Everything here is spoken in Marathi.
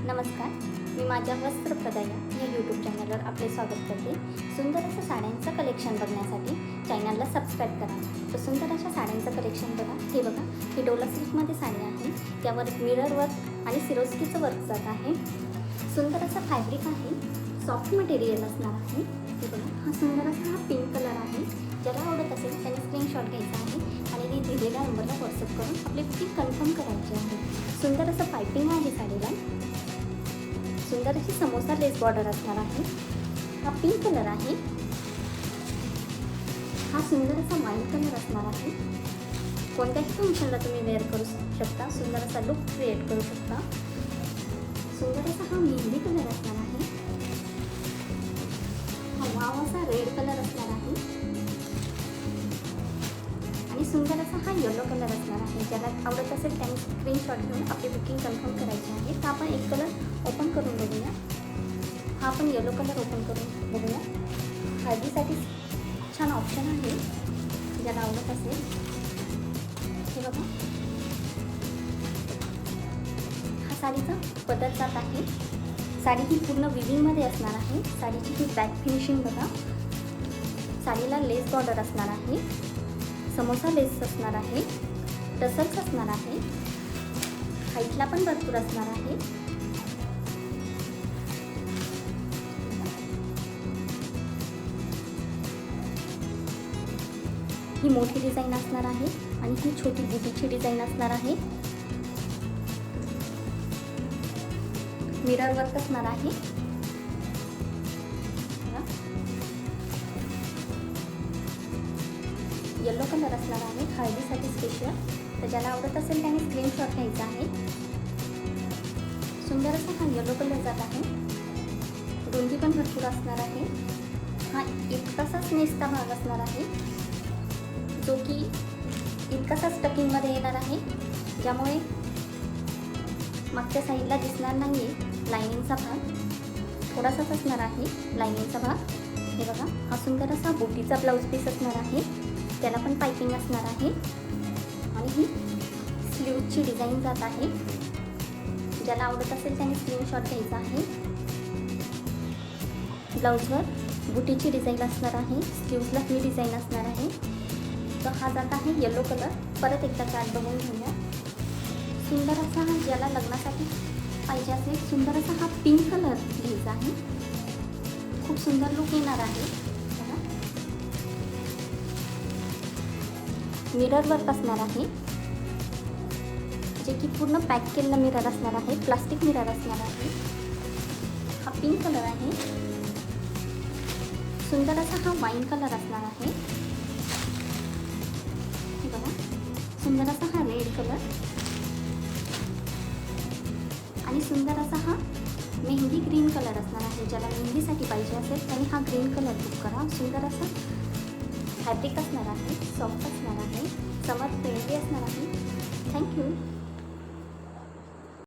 नमस्कार, मी माझ्या वस्त्रप्रदया या यूट्यूब चॅनलवर आपले स्वागत करते। सुंदर असं साड्यांचं कलेक्शन बघण्यासाठी चॅनलला सबस्क्राईब करा। तर सुंदर अशा साड्यांचं कलेक्शन बघा, हे बघा, ही डोला सिल्कमध्ये साडी आहे, त्यावर मिरर वर्क आणि सिरोस्कीचं वर्क जात आहे। सुंदर असं फॅब्रिक आहे, सॉफ्ट मटेरियल असणार आहे। हे बघा, हा सुंदर असा हा पिंक कलर आहे। ज्याला आवडत असेल त्याने स्क्रीनशॉट घ्यायचा आहे आणि ती दिलेल्या नंबरला व्हॉट्सअप करून आपली बुकिंग कन्फर्म करायची आहे। सुंदर असं पाइपिंग आहे साडीला, सुंदर अशी समोसा लेस बॉर्डर असणार आहे। हा पिंक कलर आहे, हा सुंदर असा वाईन कलर असणार आहे। कोणत्याही फंक्शनला तुम्ही वेअर करू शकता, सुंदर असा लुक क्रिएट करू शकता। सुंदर असा हा मेहंदी कलर असणार आहे, हा वाव असा रेड कलर असणार आहे आणि सुंदर असा हा येलो कलर असणार आहे। ज्याला आवडत असेल त्याने स्क्रीनशॉट घेऊन आपली बुकिंग कन्फर्म करायची आहे। तर आपण एक कलर ओपन करून बघूया, हा आपण येलो कलर ओपन करून बघूया। हळदीसाठी छान ऑप्शन आहे, ज्याला आवडत असेल। हे बघा, हा साडीचा पदर जात आहे। साडी ही पूर्ण विविंगमध्ये असणार आहे। साडीची ही बॅक फिनिशिंग बघा, साडीला लेस बॉर्डर असणार आहे, समोसा लेस असणार आहे, टसल्स असणार आहे, हाईटला पण भरपूर असणार आहे। ही मोठी डिझाईन असणार आहे आणि ही छोटी बुटीची डिझाईन असणार आहे। मिरर वर्क असणार आहे। येलो कलर असणार आहे हळदीसाठी स्पेशल। तर ज्याला आवडत असेल त्याने स्क्रीनशॉट घ्यायचा आहे। सुंदर असा हा येलो कलर जात आहे, रुंदी पण भरपूर असणार आहे। हा इतकासाच नेसता भाग असणार आहे, जो की इतकासाच टकिंगमध्ये येणार आहे, ज्यामुळे मागच्या साईडला दिसणार नाही आहे। लायनिंगचा भाग थोडासाच असणार आहे, लायनिंगचा भाग। हे बघा, हा सुंदर असा बुटीचा ब्लाऊज पीस असणार आहे, त्याला पण पाइपिंग असणार आहे आणि ही स्लीवची डिझाईन जात आहे। ज्याला आवडत असेल त्याने स्क्रीनशॉट घ्यायचा आहे। ब्लाऊजवर बुटीची डिझाईन असणार आहे, स्लीव्सला ही डिझाईन असणार आहे। तर हा जात आहे येलो कलर। परत एकदा चार्ट बघून घेऊया। सुंदर असा हा, ज्याला लग्नासाठी पाहिजे असेल, सुंदर असा हा पिंक कलर घ्यायचा आहे। खूप सुंदर लुक येणार आहे। मिरर वर्क असणार आहे, जे की पूर्ण पॅक केलेला मिरर असणार आहे, प्लास्टिक मिरर असणार आहे। हा पिंक कलर आहे, सुंदर असा हा वाईन कलर असणार आहे। हे बघा, सुंदर असा हा रेड कलर आणि सुंदर असा हा मेहंदी ग्रीन कलर असणार आहे। ज्याला मेहंदीसाठी पाहिजे असेल त्याने हा ग्रीन कलर बुक करा। सुंदर असं फॅब्रिक असणार आहे, सॉफ्ट असणार आहे, समर फ्रेंडली असणार आहे। थँक्यू।